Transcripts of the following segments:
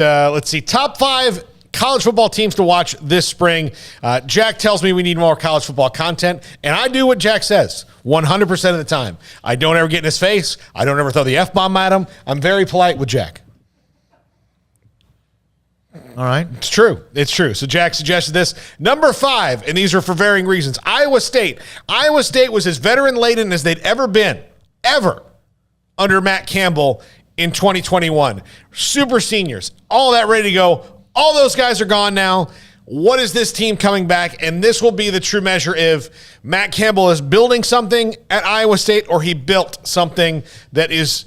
Let's see. Top 5 college football teams to watch this spring. Jack tells me we need more college football content, and I do what Jack says 100% of the time. I don't ever get in his face. I don't ever throw the F-bomb at him. I'm very polite with Jack. All right. It's true. It's true. So Jack suggested this. Number 5, and these are for varying reasons, Iowa State. Iowa State was as veteran-laden as they'd ever been, under Matt Campbell in 2021. Super seniors, all that ready to go. All those guys are gone now. What is this team coming back? And this will be the true measure if Matt Campbell is building something at Iowa State or he built something that is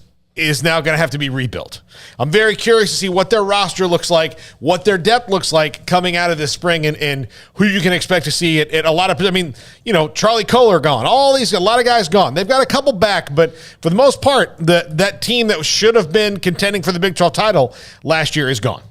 now going to have to be rebuilt. I'm very curious to see what their roster looks like, what their depth looks like coming out of this spring, and who you can expect to see at a lot of, Charlie Kohler gone. A lot of guys gone. They've got a couple back, but for the most part, that team that should have been contending for the Big 12 title last year is gone.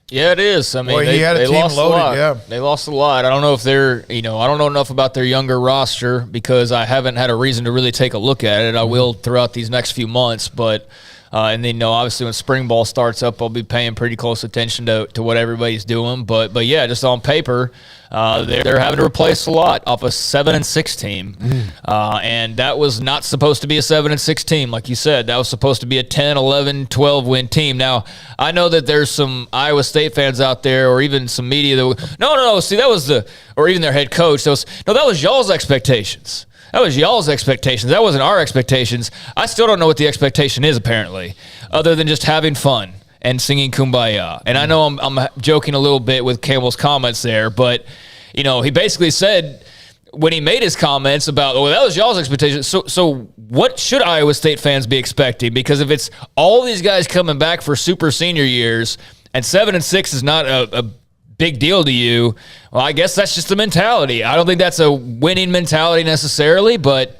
Yeah, it is. I mean, they lost a lot. Yeah. They lost a lot. I don't know if they're, I don't know enough about their younger roster because I haven't had a reason to really take a look at it. I will throughout these next few months, but and then, obviously when spring ball starts up, I'll be paying pretty close attention to what everybody's doing. But yeah, just on paper, they're having to replace a lot off a 7-6 team, and that was not supposed to be a 7-6 team, like you said. That was supposed to be a 10, 11, 12 win team. Now, I know that there's some Iowa State fans out there, or even some media that no. See, that was or even their head coach. That was y'all's expectations. That was y'all's expectations. That wasn't our expectations. I still don't know what the expectation is, apparently, other than just having fun and singing Kumbaya. And I know I'm joking a little bit with Campbell's comments there, but, he basically said when he made his comments about, that was y'all's expectations. So what should Iowa State fans be expecting? Because if it's all these guys coming back for super senior years and 7-6 is not a big deal to you, well, I guess that's just the mentality. I don't think that's a winning mentality necessarily, but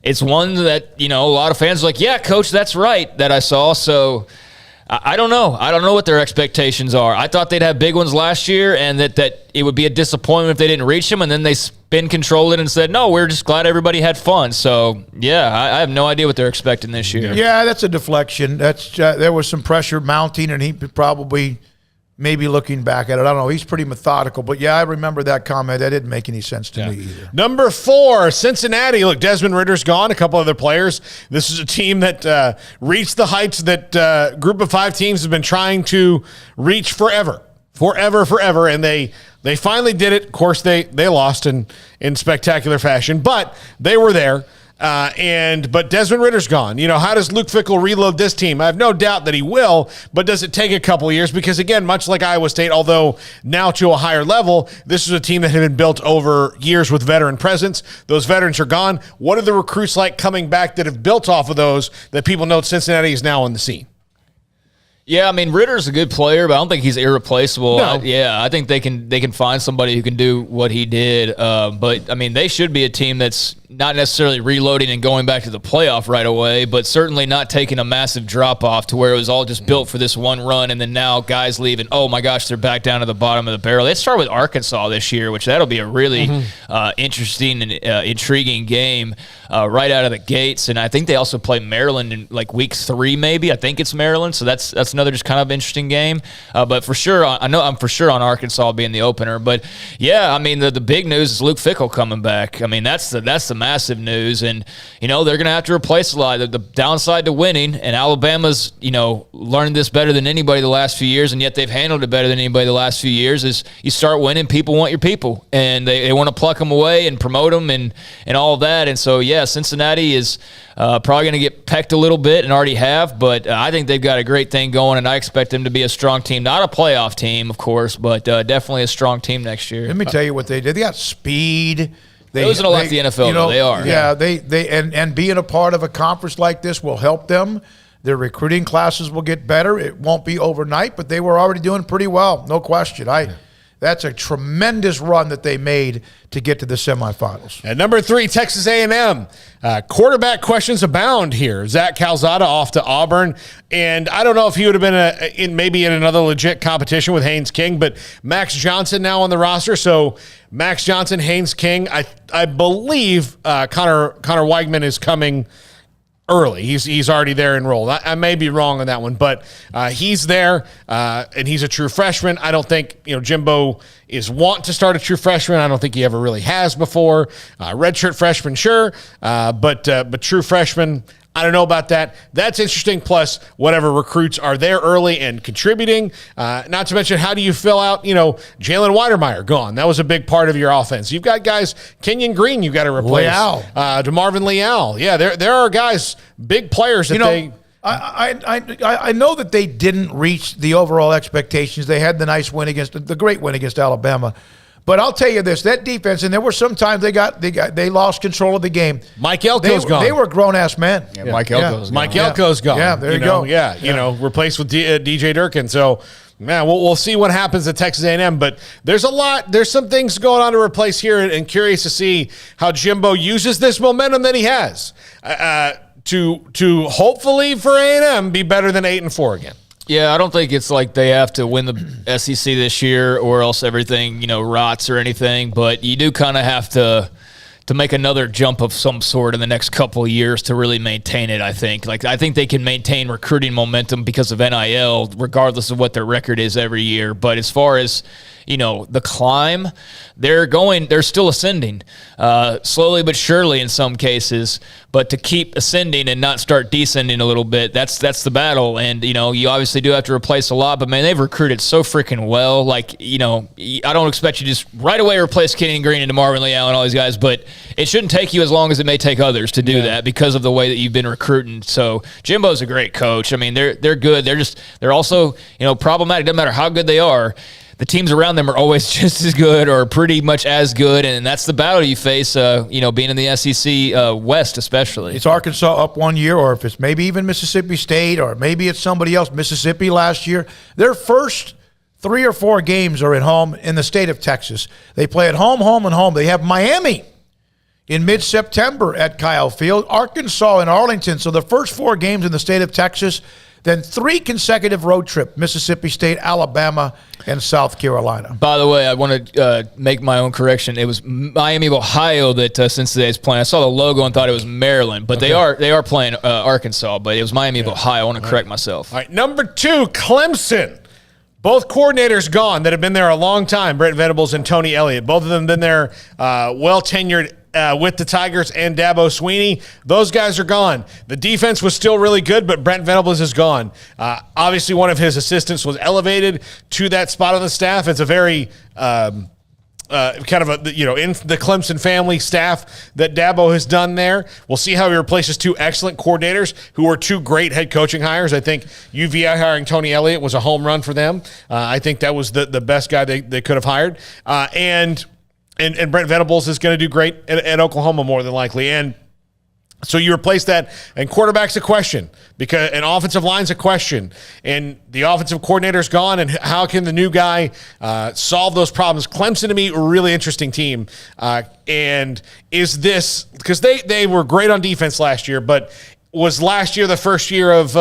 it's one that, a lot of fans are like, yeah, coach, that's right, that I saw. So I don't know. I don't know what their expectations are. I thought they'd have big ones last year and that it would be a disappointment if they didn't reach them, and then they spin controlled it and said, no, we're just glad everybody had fun. So, yeah, I have no idea what they're expecting this year. Yeah, that's a deflection. There was some pressure mounting, and he probably – maybe looking back at it, I don't know. He's pretty methodical. But, yeah, I remember that comment. That didn't make any sense to me either. Number 4, Cincinnati. Look, Desmond Ritter's gone, a couple other players. This is a team that reached the heights that group of 5 teams have been trying to reach forever. And they finally did it. Of course, they lost in spectacular fashion, but they were there. But Desmond Ritter's gone. How does Luke Fickell reload this team? I have no doubt that he will, but does it take a couple of years? Because again, much like Iowa State, although now to a higher level, this is a team that had been built over years with veteran presence. Those veterans are gone. What are the recruits like coming back that have built off of those that people know Cincinnati is now on the scene? Yeah, I mean, Ritter's a good player, but I don't think he's irreplaceable. No. I think they can find somebody who can do what he did. But, I mean, they should be a team that's not necessarily reloading and going back to the playoff right away, but certainly not taking a massive drop-off to where it was all just built for this one run, and then now guys leave, and, oh, my gosh, they're back down to the bottom of the barrel. They start with Arkansas this year, which that'll be a really interesting and intriguing game right out of the gates. And I think they also play Maryland in, week 3 maybe. I think it's Maryland, so that's another just kind of interesting game. But for sure, I know I'm for sure on Arkansas being the opener. But, yeah, I mean, the big news is Luke Fickell coming back. I mean, that's the massive news, and they're going to have to replace a lot. The downside to winning, and Alabama's learned this better than anybody the last few years, and yet they've handled it better than anybody the last few years, is you start winning, people want your people, and they want to pluck them away and promote them and all of that. And so, yeah, Cincinnati is probably going to get pecked a little bit and already have, but I think they've got a great thing going, and I expect them to be a strong team. Not a playoff team, of course, but definitely a strong team next year. Let me tell you what they did. They got speed. Those that left the NFL, they are. Yeah, they being a part of a conference like this will help them. Their recruiting classes will get better. It won't be overnight, but they were already doing pretty well, no question. That's a tremendous run that they made to get to the semifinals. At number 3, Texas A&M. Quarterback questions abound here. Zach Calzada off to Auburn, and I don't know if he would have been maybe in another legit competition with Haynes King, but Max Johnson now on the roster. So Max Johnson, Haynes King. I believe Connor Weigman is coming early. He's already there enrolled. I may be wrong on that one, but he's there, and he's a true freshman. I don't think Jimbo is want to start a true freshman. I don't think he ever really has before. Redshirt freshman, sure, but true freshman, I don't know about that. That's interesting. Plus, whatever recruits are there early and contributing. Not to mention, how do you fill out, Jalen Weidermeyer gone? That was a big part of your offense. You've got guys, Kenyon Green, you've got to replace. DeMarvin Leal. Yeah, there are guys, big players that I know that they didn't reach the overall expectations. They had the great win against Alabama. But I'll tell you this: that defense, and there were some times they lost control of the game. Mike Elko's gone. They were grown ass men. Yeah, Mike Elko's gone. Mike Elko's gone. Yeah, there you go. Yeah, replaced with DJ Durkin. So, man, we'll see what happens at Texas A&M. But there's some things going on to replace here, and curious to see how Jimbo uses this momentum that he has to hopefully for A&M be better than 8-4 again. Yeah, I don't think it's like they have to win the SEC this year or else everything, rots or anything. But you do kind of have to make another jump of some sort in the next couple of years to really maintain it, I think. I think they can maintain recruiting momentum because of NIL, regardless of what their record is every year. But as far as, the climb, they're still ascending, slowly but surely in some cases. But to keep ascending and not start descending a little bit, that's the battle. And, you obviously do have to replace a lot, but, man, they've recruited so freaking well. I don't expect you to just right away replace Kenyon Green and DeMarvin Leal and all these guys, but it shouldn't take you as long as it may take others to do that because of the way that you've been recruiting. So Jimbo's a great coach. I mean, they're good. They're also, problematic. Doesn't matter how good they are. The teams around them are always just as good or pretty much as good, and that's the battle you face, being in the SEC West especially. It's Arkansas up 1 year, or if it's maybe even Mississippi State, or maybe it's somebody else, Mississippi last year. Their first 3 or 4 games are at home in the state of Texas. They play at home, and home. They have Miami in mid-September at Kyle Field, Arkansas and Arlington. So the first 4 games in the state of Texas, then 3 consecutive road trip, Mississippi State, Alabama, and South Carolina. By the way, I want to make my own correction. It was Miami of Ohio that Cincinnati's playing. I saw the logo and thought it was Maryland, but they are playing Arkansas, but it was Miami of Ohio. I want to correct myself. All right, number 2, Clemson. Both coordinators gone that have been there a long time, Brent Venables and Tony Elliott. Both of them been there well-tenured with the Tigers and Dabo Sweeney. Those guys are gone. The defense was still really good, but Brent Venables is gone. Obviously, one of his assistants was elevated to that spot on the staff. It's a very kind of in the Clemson family staff that Dabo has done there. We'll see how he replaces 2 excellent coordinators who were 2 great head coaching hires. I think UVA hiring Tony Elliott was a home run for them. I think that was the best guy they could have hired. And Brent Venables is going to do great at Oklahoma more than likely. And so you replace that, and quarterback's a question, because an offensive line's a question, and the offensive coordinator's gone, and how can the new guy solve those problems? Clemson, to me, a really interesting team. And is this, because they were great on defense last year, but was last year the first year of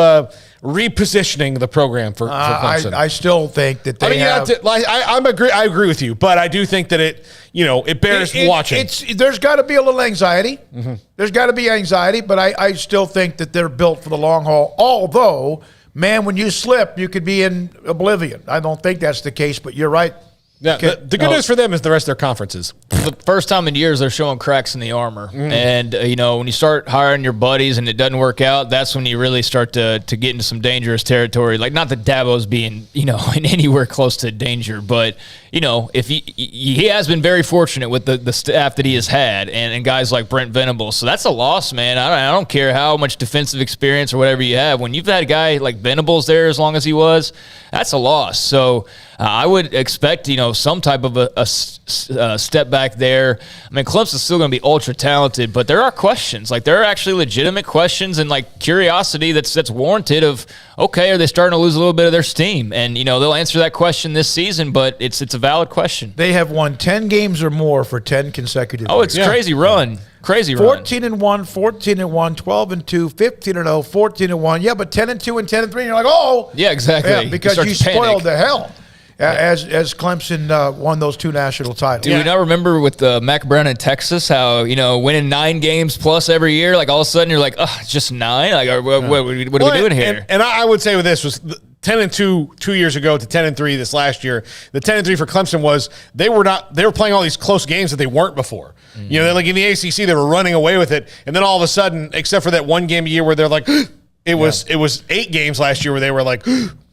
repositioning the program for Clemson? I still think that they have. I agree with you, but I do think that it bears watching. There's got to be a little anxiety. Mm-hmm. There's got to be anxiety, but I still think that they're built for the long haul. Although, man, when you slip, you could be in oblivion. I don't think that's the case, but you're right. Yeah, the good news for them is the rest of their conferences. The first time in years they're showing cracks in the armor. And, when you start hiring your buddies and it doesn't work out, that's when you really start to get into some dangerous territory. Like, not that Dabo's being, in anywhere close to danger, but, if he has been very fortunate with the staff that he has had and guys like Brent Venables. So that's a loss, man. I don't care how much defensive experience or whatever you have. When you've had a guy like Venables there as long as he was, that's a loss. So I would expect, some type of a step back there. I mean, Clemson's still going to be ultra talented, but there are questions. Like, there are actually legitimate questions and curiosity that's warranted of, okay, are they starting to lose a little bit of their steam? And they'll answer that question this season, but it's a valid question. They have won 10 games or more for 10 consecutive years. Oh, it's crazy run. Crazy run. 14-1, 14-1, 12-2, 15-0, 14-1. Yeah, but 10-2 and 10-3. And you're like, oh, yeah, exactly. Yeah, because you spoiled the hell. as Clemson won those 2 national titles. Do we not remember with Mac Brown in Texas how, winning 9 games plus every year, like all of a sudden you're like, oh, it's just 9? Like, what are we doing here? And I would say with this was 10-2 2 years ago to 10-3 this last year. The 10-3 for Clemson was they were playing all these close games that they weren't before. Mm-hmm. Like in the ACC, they were running away with it, and then all of a sudden, except for that one game a year where they're like, it was 8 games last year where they were like,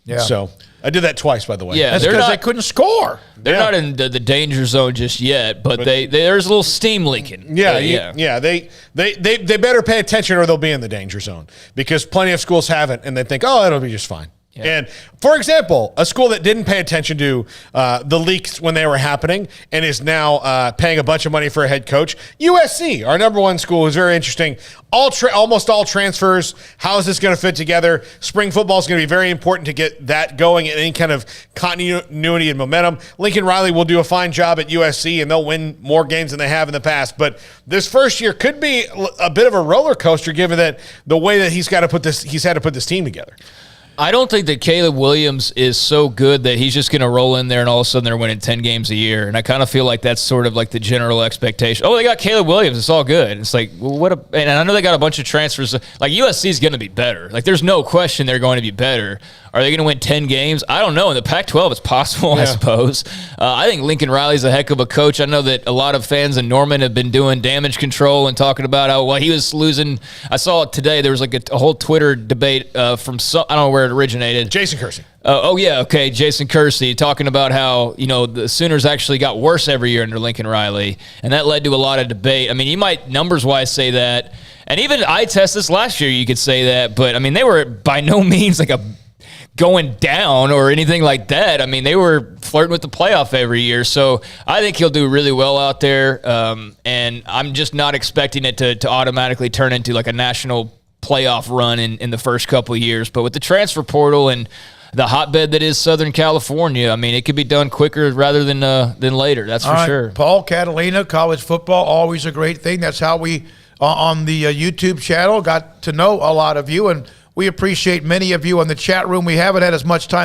yeah. So I did that twice, by the way. Yeah, that's because they couldn't score. They're not in the danger zone just yet, but there's a little steam leaking. Yeah. They better pay attention or they'll be in the danger zone because plenty of schools haven't, and they think, oh, it'll be just fine. Yeah. And, for example, a school that didn't pay attention to the leaks when they were happening and is now paying a bunch of money for a head coach, USC, our number 1 school, is very interesting. Almost all transfers. How is this going to fit together? Spring football is going to be very important to get that going and any kind of continuity and momentum. Lincoln Riley will do a fine job at USC, and they'll win more games than they have in the past. But this first year could be a bit of a roller coaster given that the way that he's had to put this team together. I don't think that Caleb Williams is so good that he's just going to roll in there and all of a sudden they're winning 10 games a year. And I kind of feel like that's sort of like the general expectation. Oh, they got Caleb Williams. It's all good. And it's like, well, and I know they got a bunch of transfers. Like USC is going to be better. Like there's no question they're going to be better. Are they going to win 10 games? I don't know. In the Pac-12, it's possible, I suppose. I think Lincoln Riley's a heck of a coach. I know that a lot of fans in Norman have been doing damage control and talking about how he was losing. I saw it today. There was like a whole Twitter debate from I don't know where it originated. Jason Kersey. Jason Kersey talking about how, the Sooners actually got worse every year under Lincoln Riley, and that led to a lot of debate. I mean, you might numbers-wise say that, and even I test this last year, you could say that, but, I mean, they were by no means like going down or anything like that. I mean, they were flirting with the playoff every year. So I think he'll do really well out there. And I'm just not expecting it to automatically turn into like a national playoff run in the first couple of years. But with the transfer portal and the hotbed that is Southern California, I mean, it could be done quicker rather than later. That's for sure. Paul, Catalina, college football, always a great thing. That's how we, on the YouTube channel, got to know a lot of you. And we appreciate many of you in the chat room. We haven't had as much time